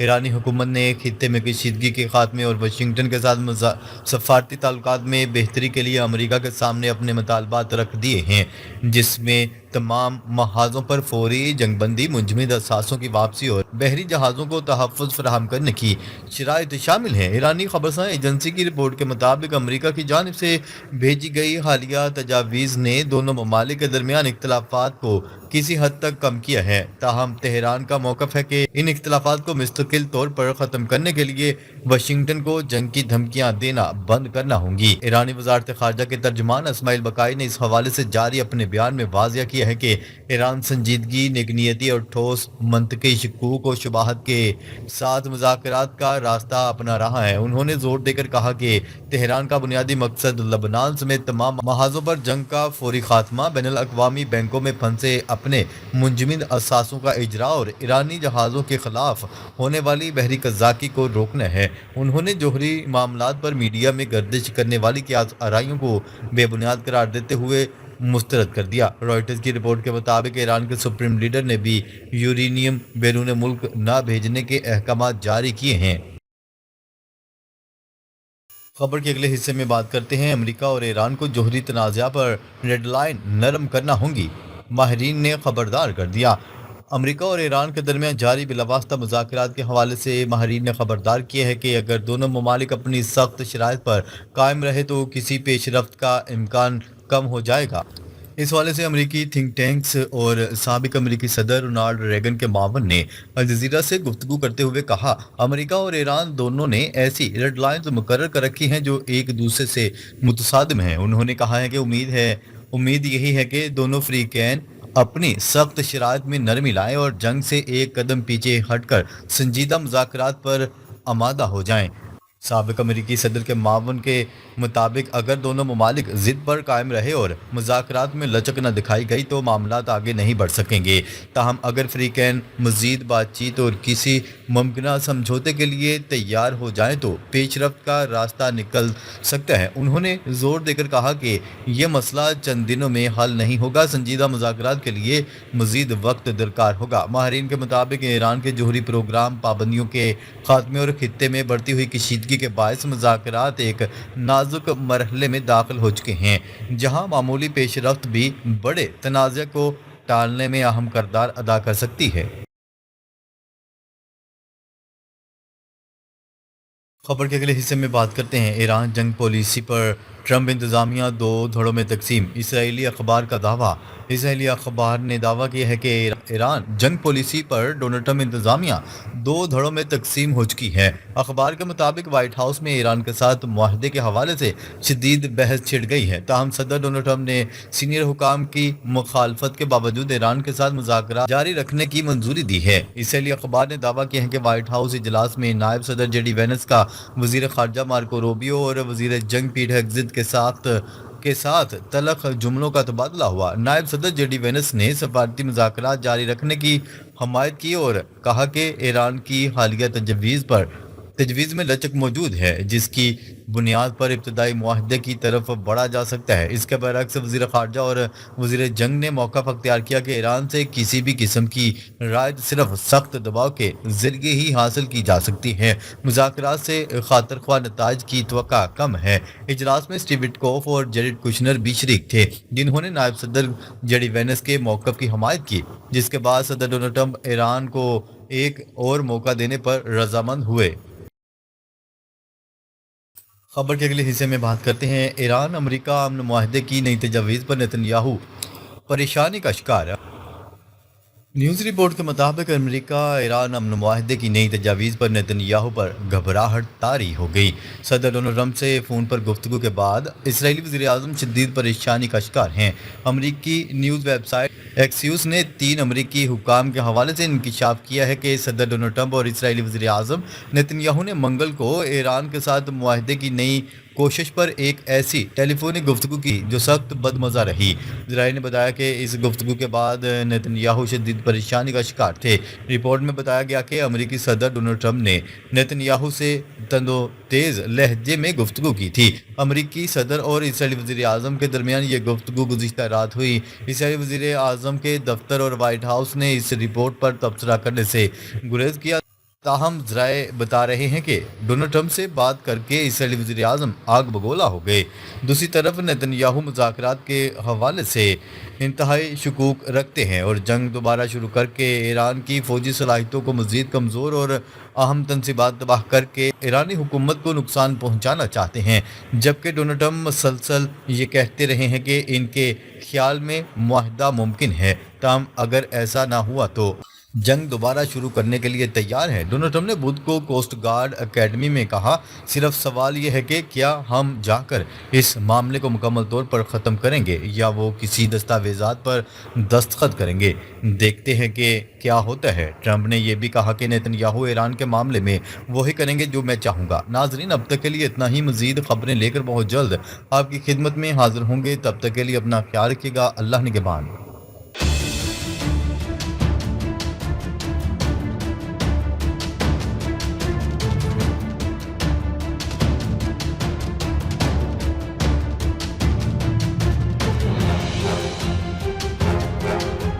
ایرانی حکومت نے خطے میں کشیدگی کے خاتمے اور واشنگٹن کے ساتھ سفارتی تعلقات میں بہتری کے لیے امریکہ کے سامنے اپنے مطالبات رکھ دیے ہیں، جس میں تمام محاذوں پر فوری جنگ بندی، منجمد اثاثوں کی واپسی اور بحری جہازوں کو تحفظ فراہم کرنے کی شرائط شامل ہیں۔ ایرانی خبرساں ایجنسی کی رپورٹ کے مطابق امریکہ کی جانب سے بھیجی گئی حالیہ تجاویز نے دونوں ممالک کے درمیان اختلافات کو کسی حد تک کم کیا ہے، تاہم تہران کا موقف ہے کہ ان اختلافات کو مستقل طور پر ختم کرنے کے لیے واشنگٹن کو جنگ کی دھمکیاں دینا بند کرنا ہوں گی۔ ایرانی وزارت خارجہ کے ترجمان اسماعیل بقائی نے اس حوالے سے جاری اپنے بیان میں واضح کیا ہے کہ ایران سنجیدگی، نیک نیتی اور ٹھوس منطقی شکوک و شبہات کے ساتھ مذاکرات کا راستہ اپنا رہا ہے۔ انہوں نے زور دے کر کہا کہ تہران کا بنیادی مقصد لبنان سمیت تمام محاذوں پر جنگ کا فوری خاتمہ، بین الاقوامی بینکوں میں پھنسے اپنے منجمد اثاثوں کا اجرا اور ایرانی جہازوں کے خلاف ہونے والی بحری قزاقی کو روکنا ہے۔ انہوں نے جوہری معاملات پر میڈیا میں گردش کرنے والی قیاس آرائیوں کو بے بنیاد قرار دیتے ہوئے مسترد کر دیا۔ رائٹرز کی رپورٹ کے مطابق ایران کے سپریم لیڈر نے بھی یورینیم بیرون ملک نہ بھیجنے کے احکامات جاری کیے ہیں۔ خبر کے اگلے حصے میں بات کرتے ہیں، امریکہ اور ایران کو جوہری تنازعہ پر ریڈ لائن نرم کرنا ہوں گی، ماہرین نے خبردار کر دیا۔ امریکہ اور ایران کے درمیان جاری بلاواسطہ مذاکرات کے حوالے سے ماہرین نے خبردار کیا ہے کہ اگر دونوں ممالک اپنی سخت شرائط پر قائم رہے تو کسی پیش رفت کا امکان کم ہو جائے گا۔ اس حوالے سے امریکی تھنک ٹینکس اور سابق امریکی صدر رونالڈ ریگن کے معاون نے الجزیرہ سے گفتگو کرتے ہوئے کہا، امریکہ اور ایران دونوں نے ایسی ریڈ لائنز مقرر کر رکھی ہیں جو ایک دوسرے سے متصادم ہیں۔ انہوں نے کہا ہے کہ امید یہی ہے کہ دونوں فریقین اپنی سخت شرائط میں نرمی لائیں اور جنگ سے ایک قدم پیچھے ہٹ کر سنجیدہ مذاکرات پر آمادہ ہو جائیں۔ سابق امریکی صدر کے معاون کے مطابق اگر دونوں ممالک ضد پر قائم رہے اور مذاکرات میں لچک نہ دکھائی گئی تو معاملات آگے نہیں بڑھ سکیں گے، تاہم اگر فریقین مزید بات چیت اور کسی ممکنہ سمجھوتے کے لیے تیار ہو جائیں تو پیش رفت کا راستہ نکل سکتا ہے۔ انہوں نے زور دے کر کہا کہ یہ مسئلہ چند دنوں میں حل نہیں ہوگا، سنجیدہ مذاکرات کے لیے مزید وقت درکار ہوگا۔ ماہرین کے مطابق ایران کے جوہری پروگرام، پابندیوں کے خاتمے اور خطے میں بڑھتی ہوئی کشیدگی کے باعث مذاکرات ایک نازک مرحلے میں داخل ہو چکے ہیں، جہاں معمولی پیش رفت بھی بڑے تنازع کو ٹالنے میں اہم کردار ادا کر سکتی ہے۔ خبر کے اگلے حصے میں بات کرتے ہیں، ایران جنگ پالیسی پر ٹرمپ انتظامیہ دو دھڑوں میں تقسیم، اسرائیلی اخبار کا دعویٰ۔ اسرائیلی اخبار نے دعویٰ کیا ہے کہ ایران جنگ پالیسی پر ڈونلڈ ٹرمپ انتظامیہ دو دھڑوں میں تقسیم ہو چکی ہے۔ اخبار کے مطابق وائٹ ہاؤس میں ایران کے ساتھ معاہدے کے حوالے سے شدید بحث چھڑ گئی ہے، تاہم صدر ڈونلڈ ٹرمپ نے سینئر حکام کی مخالفت کے باوجود ایران کے ساتھ مذاکرات جاری رکھنے کی منظوری دی ہے۔ اسرائیلی اخبار نے دعویٰ کیا ہے کہ وائٹ ہاؤس اجلاس میں نائب صدر جے ڈی وینس کا وزیر خارجہ مارکو روبیو اور وزیر جنگ پیٹ ہگزت کے ساتھ تلخ جملوں کا تبادلہ ہوا۔ نائب صدر جے ڈی وینس نے سفارتی مذاکرات جاری رکھنے کی حمایت کی اور کہا کہ ایران کی حالیہ تجویز میں لچک موجود ہے، جس کی بنیاد پر ابتدائی معاہدے کی طرف بڑھا جا سکتا ہے۔ اس کے برعکس وزیر خارجہ اور وزیر جنگ نے موقف اختیار کیا کہ ایران سے کسی بھی قسم کی رائد صرف سخت دباؤ کے ذریعے ہی حاصل کی جا سکتی ہے۔ مذاکرات سے خاطر خواہ نتائج کی توقع کم ہے۔ اجلاس میں اسٹیو وٹکوف اور جیریڈ کوشنر بھی شریک تھے، جنہوں نے نائب صدر جے ڈی وینس کے موقف کی حمایت کی، جس کے بعد صدر ڈونلڈ ٹرمپ ایران کو ایک اور موقع دینے پر رضامند ہوئے۔ خبر کے اگلے حصے میں بات کرتے ہیں، ایران امریکہ امن معاہدے کی نئی تجاویز پر نتن یاہو پریشانی کا شکار۔ نیوز رپورٹ کے مطابق امریکہ ایران امن معاہدے کی نئی تجاویز پر نتن یاہو پر گھبراہٹ طاری ہو گئی۔ صدر ڈونلڈ ٹرمپ سے فون پر گفتگو کے بعد اسرائیلی وزیر اعظم شدید پریشانی کا شکار ہیں۔ امریکی نیوز ویب سائٹ ایکسیوس نے 3 امریکی حکام کے حوالے سے انکشاف کیا ہے کہ صدر ڈونلڈ ٹرمپ اور اسرائیلی وزیر اعظم نتن یاہو نے منگل کو ایران کے ساتھ معاہدے کی نئی کوشش پر ایک ایسی ٹیلی فونک گفتگو کی جو سخت بدمزہ رہی۔ ذرائع نے بتایا کہ اس گفتگو کے بعد نتن یاہو شدید پریشانی کا شکار تھے۔ رپورٹ میں بتایا گیا کہ امریکی صدر ڈونلڈ ٹرمپ نے نتن یاہو سے تند و تیز لہجے میں گفتگو کی تھی۔ امریکی صدر اور اسرائیلی وزیر اعظم کے درمیان یہ گفتگو گزشتہ رات ہوئی۔ اسرائیلی وزیر اعظم کے دفتر اور وائٹ ہاؤس نے اس رپورٹ پر تبصرہ کرنے سے گریز کیا۔ تاہم ذرائع بتا رہے ہیں کہ ڈونلڈ ٹرمپ سے بات کر کے اسرائیلی وزیر اعظم آگ بگولا ہو گئے۔ دوسری طرف نتن یاہو مذاکرات کے حوالے سے انتہائی شکوک رکھتے ہیں اور جنگ دوبارہ شروع کر کے ایران کی فوجی صلاحیتوں کو مزید کمزور اور اہم تنصیبات تباہ کر کے ایرانی حکومت کو نقصان پہنچانا چاہتے ہیں، جبکہ ڈونلڈ ٹرمپ مسلسل یہ کہتے رہے ہیں کہ ان کے خیال میں معاہدہ ممکن ہے، تاہم اگر ایسا نہ ہوا تو جنگ دوبارہ شروع کرنے کے لیے تیار ہے۔ ڈونلڈ ٹرمپ نے بدھ کو کوسٹ گارڈ اکیڈمی میں کہا، صرف سوال یہ ہے کہ کیا ہم جا کر اس معاملے کو مکمل طور پر ختم کریں گے یا وہ کسی دستاویزات پر دستخط کریں گے، دیکھتے ہیں کہ کیا ہوتا ہے۔ ٹرمپ نے یہ بھی کہا کہ نیتن یاہو ایران کے معاملے میں وہی کریں گے جو میں چاہوں گا۔ ناظرین، اب تک کے لیے اتنا ہی، مزید خبریں لے کر بہت جلد آپ کی خدمت میں حاضر ہوں گے، تب تک کے لیے اپنا خیال رکھیے گا۔ اللہ نگہبان۔